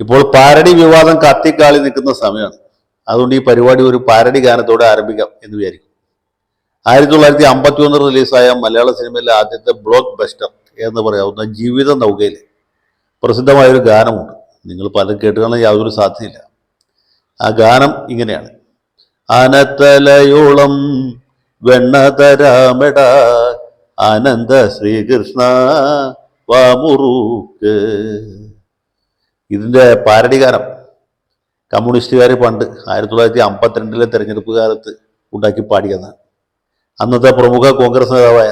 ഇപ്പോൾ പാരഡി വിവാദം കത്തിക്കാളി നിൽക്കുന്ന സമയമാണ്. അതുകൊണ്ട് ഈ പരിപാടി ഒരു പാരഡി ഗാനത്തോടെ ആരംഭിക്കാം എന്ന് വിചാരിക്കും. 1951 റിലീസായ മലയാള സിനിമയിലെ ആദ്യത്തെ ബ്ലോക്ക് ബസ്റ്റർ എന്ന് പറയാവുന്ന ജീവിത നൗകയിലെ പ്രസിദ്ധമായൊരു ഗാനമുണ്ട്. നിങ്ങൾ പലരും കേട്ടുകാണാൻ യാതൊരു സാധ്യതയില്ല. ആ ഗാനം ഇങ്ങനെയാണ്: അനത്തലയോളം വെണ്ണതരാമെട ആനന്ദ ശ്രീകൃഷ്ണ വാമുറുക്ക്. ഇതിൻ്റെ പാരഡി ഗാനം കമ്മ്യൂണിസ്റ്റുകാർ പണ്ട് 1952 തെരഞ്ഞെടുപ്പ് കാലത്ത് ഉണ്ടാക്കി പാടിയതാണ്. അന്നത്തെ പ്രമുഖ കോൺഗ്രസ് നേതാവായ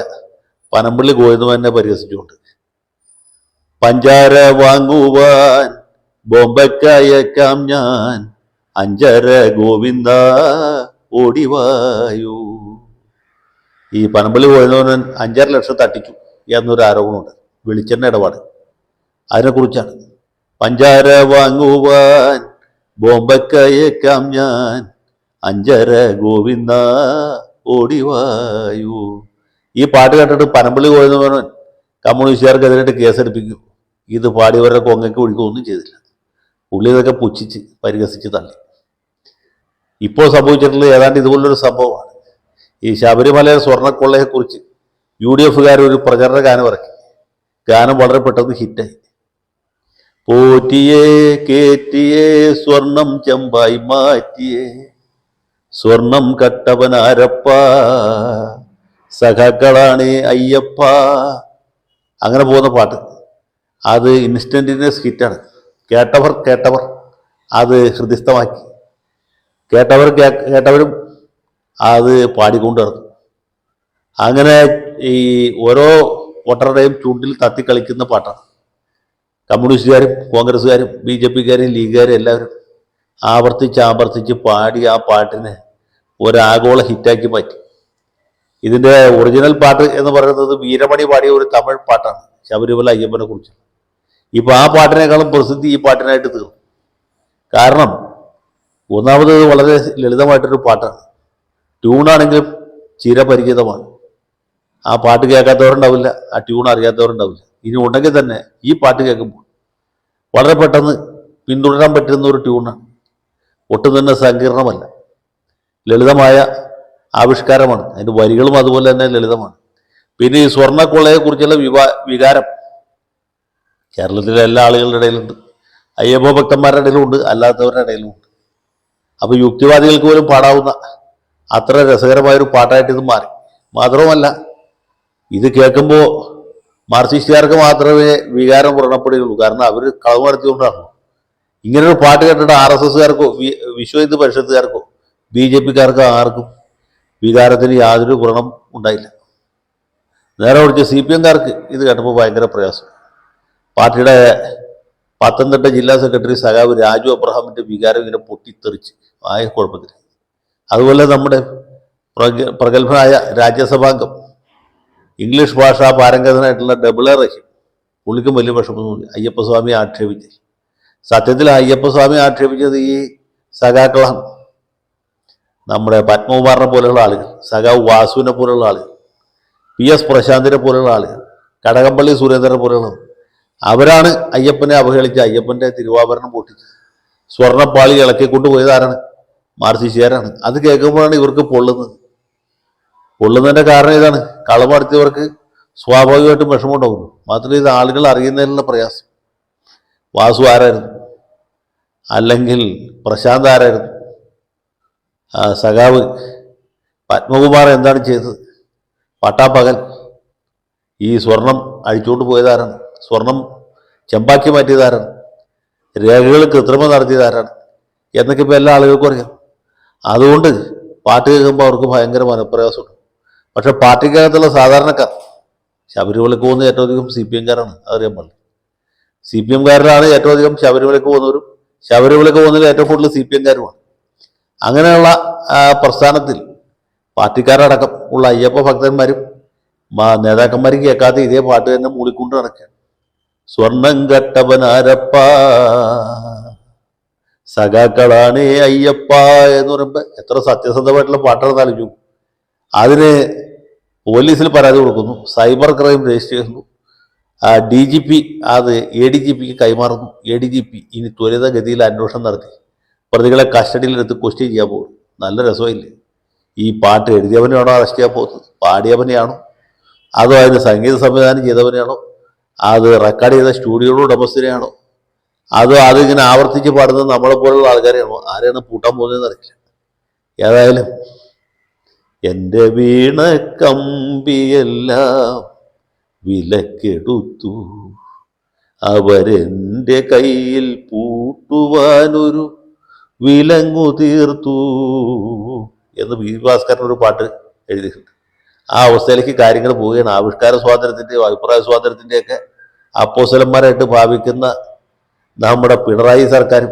പനമ്പള്ളി ഗോവിന്ദനെ പരിഹസിച്ചുകൊണ്ട്. പഞ്ചാര വാങ്ങുവാൻ ബോംബക്കയക്കാം ഞാൻ, അഞ്ചര ഗോവിന്ദ ഓടിവായു. ഈ പനമ്പള്ളി ഗോവിന്ദൻ 5.5 ലക്ഷം തട്ടിച്ചു എന്നൊരു ആരോപണമുണ്ട്. വെളിച്ചെണ്ണ ഇടപാട്, അതിനെക്കുറിച്ചാണ്. പഞ്ചാര വാങ്ങുവാൻ ബോംബക്കയക്കാം ഞാൻ, അഞ്ചര ഗോവിന്ദ ഓടിവായു. ഈ പാട്ട് കേട്ടിട്ട് പനമ്പള്ളി ഗോവിന്ദൻ കമ്മ്യൂണിസ്റ്റുകാർക്കെതിരായിട്ട് കേസെടുപ്പിക്കും. ഇത് പാടിയവരുടെ കൊങ്ങയ്ക്ക് ഒഴിക്കുകയൊന്നും ചെയ്തില്ല. പുള്ളി ഇതൊക്കെ പുച്ഛിച്ച് പരിഹസിച്ച് തള്ളി. ഇപ്പോൾ സംഭവിച്ചിട്ടുള്ളത് ഏതാണ്ട് ഇതുപോലൊരു സംഭവമാണ്. ഈ ശബരിമല സ്വർണ്ണക്കൊള്ളയെക്കുറിച്ച് UDF ഒരു പ്രചരണ ഗാനം ഇറക്കി. ഗാനം വളരെ പെട്ടെന്ന് ഹിറ്റായി. പോറ്റിയേ കേറ്റിയേ സ്വർണം ചെമ്പായി മാറ്റിയേ, സ്വർണം കട്ടവനാരപ്പ സഖാക്കളാണ് അയ്യപ്പ. അങ്ങനെ പോകുന്ന പാട്ട്. അത് ഇൻസ്റ്റന്റിനിയസ് ഹിറ്റാണ്. കേട്ടവർ അത് ഹൃദിസ്ഥമാക്കി. കേട്ടവരും അത് പാടിക്കൊണ്ട് നടന്നു. അങ്ങനെ ഈ ഓരോ വോട്ടറുടെയും ചൂണ്ടിൽ തത്തിക്കളിക്കുന്ന പാട്ടാണ്. കമ്മ്യൂണിസ്റ്റുകാരും കോൺഗ്രസ്സുകാരും BJPക്കാരും ലീഗുകാരും എല്ലാവരും ആവർത്തിച്ച് പാടി ആ പാട്ടിനെ ഒരാഗോള ഹിറ്റാക്കി മാറ്റി. ഇതിൻ്റെ ഒറിജിനൽ പാട്ട് എന്ന് പറയുന്നത് വീരമണി പാടിയ ഒരു തമിഴ് പാട്ടാണ്, ശബരിമല അയ്യപ്പനെ കുറിച്ച്. ഇപ്പം ആ പാട്ടിനേക്കാളും പ്രസിദ്ധി ഈ പാട്ടിനായിട്ട് തീർന്നു. കാരണം ഒന്നാമത് വളരെ ലളിതമായിട്ടൊരു പാട്ടാണ്. ട്യൂണാണെങ്കിലും ചിരപരിചിതമാണ്. ആ പാട്ട് കേൾക്കാത്തവരുണ്ടാവില്ല, ആ ട്യൂൺ അറിയാത്തവരുണ്ടാവില്ല. ഇനി ഉണ്ടെങ്കിൽ തന്നെ ഈ പാട്ട് കേൾക്കുമ്പോൾ വളരെ പെട്ടെന്ന് പിന്തുടരാൻ പറ്റുന്ന ഒരു ട്യൂണാണ്. ഒട്ടും തന്നെ സങ്കീർണമല്ല, ലളിതമായ ആവിഷ്കാരമാണ്. അതിൻ്റെ വരികളും അതുപോലെ തന്നെ ലളിതമാണ്. പിന്നെ ഈ സ്വർണ്ണക്കൊള്ളയെക്കുറിച്ചുള്ള വികാരം കേരളത്തിലെ എല്ലാ ആളുകളുടെ ഇടയിലുണ്ട്. അയ്യപ്പ ഭക്തന്മാരുടെ ഇടയിലുമുണ്ട്, അല്ലാത്തവരുടെ ഇടയിലുമുണ്ട്. അപ്പോൾ യുക്തിവാദികൾക്ക് പോലും പാടാവുന്ന അത്ര രസകരമായൊരു പാട്ടായിട്ട് ഇത് മാറി. മാത്രവുമല്ല, ഇത് കേൾക്കുമ്പോൾ മാർക്സിസ്റ്റുകാർക്ക് മാത്രമേ വികാരം വ്രണപ്പെടുകയുള്ളൂ. കാരണം അവർ കളവ് നടത്തിക്കൊണ്ടാണല്ലോ. ഇങ്ങനൊരു പാട്ട് കേട്ടിട്ട് RSSകാർക്കോ വിശ്വ ഹിന്ദു പരിഷത്തുകാർക്കോ BJPക്കാർക്കോ ആർക്കും വികാരത്തിന് യാതൊരു വ്രണം ഉണ്ടായില്ല. നേരെ കുറിച്ച് CPMകാർക്ക് ഇത് കേട്ടപ്പോൾ ഭയങ്കര പ്രയാസം. പാർട്ടിയുടെ പത്തനംതിട്ട ജില്ലാ സെക്രട്ടറി സഖാവ് രാജു അബ്രഹാമിൻ്റെ വികാരം ഇങ്ങനെ പൊട്ടിത്തെറിച്ച് ആയ കുഴപ്പത്തിൽ. അതുപോലെ നമ്മുടെ പ്രഗത്ഭനായ രാജ്യസഭാംഗം ഇംഗ്ലീഷ് ഭാഷാ പാരംഗതനായിട്ടുള്ള ഡബിൾ റഹീം, പുള്ളിക്കും വലിയ വിഷമം തോന്നി അയ്യപ്പസ്വാമി ആക്ഷേപിച്ച്. സത്യത്തിൽ അയ്യപ്പസ്വാമി ആക്ഷേപിച്ചത് ഈ സഖാക്കളാണ്. നമ്മുടെ പത്മകുമാറിനെ പോലെയുള്ള ആളുകൾ, സഖാവ് വാസുവിനെ പോലെയുള്ള ആളുകൾ, PS പ്രശാന്തിനെ പോലെയുള്ള ആളുകൾ, കടകംപള്ളി സുരേന്ദ്രനെ പോലെയുള്ള അവരാണ് അയ്യപ്പനെ അവഹേളിച്ച് അയ്യപ്പൻ്റെ തിരുവാഭരണം പൊട്ടിച്ച് സ്വർണ്ണപ്പാളി ഇളക്കിക്കൊണ്ട് പോയതാരാണ്? മാർക്സിസ്റ്റുകാരാണ്. അത് കേൾക്കുമ്പോഴാണ് ഇവർക്ക് പൊള്ളുന്നതിൻ്റെ കാരണം ഇതാണ്. കളവ് നടത്തിയവർക്ക് സ്വാഭാവികമായിട്ടും വിഷമമുണ്ടാവുന്നു. മാത്രമല്ല ഇത് ആളുകൾ അറിയുന്നതിനുള്ള പ്രയാസം. വാസു ആരായിരുന്നു, അല്ലെങ്കിൽ പ്രശാന്ത് ആരായിരുന്നു, സഖാവ് പത്മകുമാർ എന്താണ് ചെയ്തത്, പട്ടാപ്പകൽ ഈ സ്വർണം അഴിച്ചുകൊണ്ട് പോയതാരാണ്, സ്വർണം ചെമ്പാക്കി മാറ്റിയതാരാണ്, രേഖകൾ കൃത്രിമം നടത്തിയതാരാണ് എന്നൊക്കെ ഇപ്പോൾ എല്ലാ ആളുകൾക്കും അറിയാം. അതുകൊണ്ട് പാട്ട് കേൾക്കുമ്പോൾ അവർക്ക് ഭയങ്കര മനപ്രയാസമുണ്ട്. പക്ഷെ പാർട്ടിക്കകത്തുള്ള സാധാരണക്കാർ, ശബരിമലയ്ക്ക് പോകുന്ന ഏറ്റവും അധികം CPMകാരാണ്, അതറിയാൻ പാടില്ല. CPMകാരിലാണ് ഏറ്റവും അധികം ശബരിമലയ്ക്ക് പോകുന്നവരും ശബരിമലയ്ക്ക് പോകുന്നതിൽ ഏറ്റവും കൂടുതൽ CPMകാരുമാണ്. അങ്ങനെയുള്ള പ്രസ്ഥാനത്തിൽ പാർട്ടിക്കാരടക്കം ഉള്ള അയ്യപ്പ ഭക്തന്മാരും നേതാക്കന്മാരും കേൾക്കാതെ ഇതേ പാട്ട് തന്നെ മൂളിക്കൊണ്ട് നടക്കുകയാണ്. സ്വർണം കട്ടവനാരപ്പ സഖാക്കളാണ് അയ്യപ്പ എന്ന് പറയുമ്പോൾ എത്ര സത്യസന്ധമായിട്ടുള്ള പാട്ടാണെന്ന് ആലോചിച്ചു. അതിന് പോലീസിൽ പരാതി കൊടുക്കുന്നു, സൈബർ ക്രൈം രജിസ്റ്റർ ചെയ്യുന്നു. ഡി ജി പി അത് എ ഡി ജി പിക്ക് കൈമാറുന്നു. എ ഡി ജി പി ഇനി ത്വരിതഗതിയിൽ അന്വേഷണം നടത്തി പ്രതികളെ കസ്റ്റഡിയിലെടുത്ത് ക്വസ്റ്റ്യൻ ചെയ്യാൻ പോകും. നല്ല രസമില്ലേ? ഈ പാട്ട് എഴുതിയവനെയാണോ അറസ്റ്റ് ചെയ്യാൻ പോകുന്നത്? പാടിയവനെയാണോ? അതോ അതിന് സംഗീത സംവിധാനം ചെയ്തവനെയാണോ? അത് റെക്കോർഡ് ചെയ്ത സ്റ്റുഡിയോയുടെ ഉടമസ്ഥനെയാണോ? അതോ അതിങ്ങനെ ആവർത്തിച്ച് പാടുന്നത് നമ്മളെ പോലുള്ള ആൾക്കാരെയാണോ? ആരെയാണ് പൂട്ടാൻ പോകുന്നതെന്ന് അറിയില്ല. ഏതായാലും എൻ്റെ വീണ കമ്പിയെല്ലാം വിലക്കെടുത്തു, അവരെൻ്റെ കയ്യിൽ പൂട്ടുവാനൊരു വിലങ്ങു തീർത്തു എന്ന് വി ഭാസ്കരൻ ഒരു പാട്ട് എഴുതിയിട്ടുണ്ട്. ആ അവസ്ഥയിലേക്ക് കാര്യങ്ങൾ പോവുകയാണ്. ആവിഷ്കാര സ്വാതന്ത്ര്യത്തിൻ്റെയും അഭിപ്രായ സ്വാതന്ത്ര്യത്തിൻ്റെയൊക്കെ അപ്പോസലന്മാരായിട്ട് ഭാവിക്കുന്ന നമ്മുടെ പിണറായി സർക്കാരും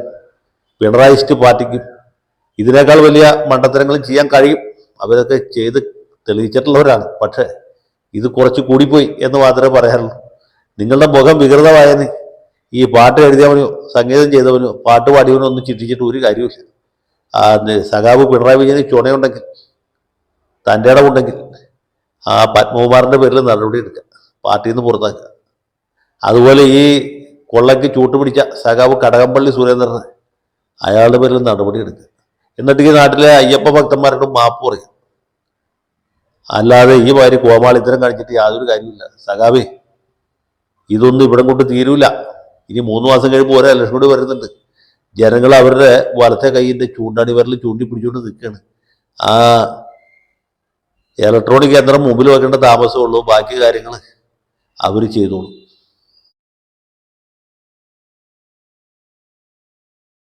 പിണറായിസ്റ്റ് പാർട്ടിക്കും ഇതിനേക്കാൾ വലിയ മണ്ടത്തരങ്ങളും ചെയ്യാൻ കഴിയും. അവരൊക്കെ ചെയ്ത് തെളിയിച്ചിട്ടുള്ളവരാണ്. പക്ഷേ ഇത് കുറച്ച് കൂടിപ്പോയി എന്ന് മാത്രമേ പറയാനുള്ളൂ. നിങ്ങളുടെ മുഖം വികൃതമായെന്ന് ഈ പാട്ട് എഴുതിയവനോ സംഗീതം ചെയ്തവനോ പാട്ട് പാടിയവനോ ഒന്നും ചിന്തിച്ചിട്ട് ഒരു കാര്യമില്ല. സഖാവ് പിണറായി വിജയന് ചുണയുണ്ടെങ്കിൽ, തൻ്റെ ഇടമുണ്ടെങ്കിൽ ആ പത്മകുമാറിൻ്റെ പേരിൽ നടപടി എടുക്കുക, പാർട്ടിയിൽ നിന്ന് പുറത്താക്കുക. അതുപോലെ ഈ കൊള്ളയ്ക്ക് ചൂട്ടുപിടിച്ച സഖാവ് കടകംപള്ളി സുരേന്ദ്രന് അയാളുടെ പേരിൽ നടപടി എടുക്കുക. എന്നിട്ട് ഈ നാട്ടിലെ അയ്യപ്പ ഭക്തന്മാരോട് മാപ്പ് പറയും. അല്ലാതെ ഈ മാതിരി കോമാളിത്തരം കാണിച്ചിട്ട് യാതൊരു കാര്യമില്ല. സഖാവേ, ഇതൊന്നും ഇവിടെ കൊണ്ട് തീരൂല. ഇനി 3 മാസം കഴിയുമ്പോൾ ഓരോ ഇലക്ഷൻ കൂടി വരുന്നുണ്ട്. ജനങ്ങൾ അവരുടെ വലത്തെ കൈയിൻ്റെ ചൂണ്ടാണി വിരൽ ചൂണ്ടി പിടിച്ചുകൊണ്ട് നിൽക്കുകയാണ്. ആ ഇലക്ട്രോണിക് യന്ത്രം മുമ്പിൽ വെക്കേണ്ട താമസമുള്ളൂ. ബാക്കി കാര്യങ്ങൾ അവർ ചെയ്തോളൂ.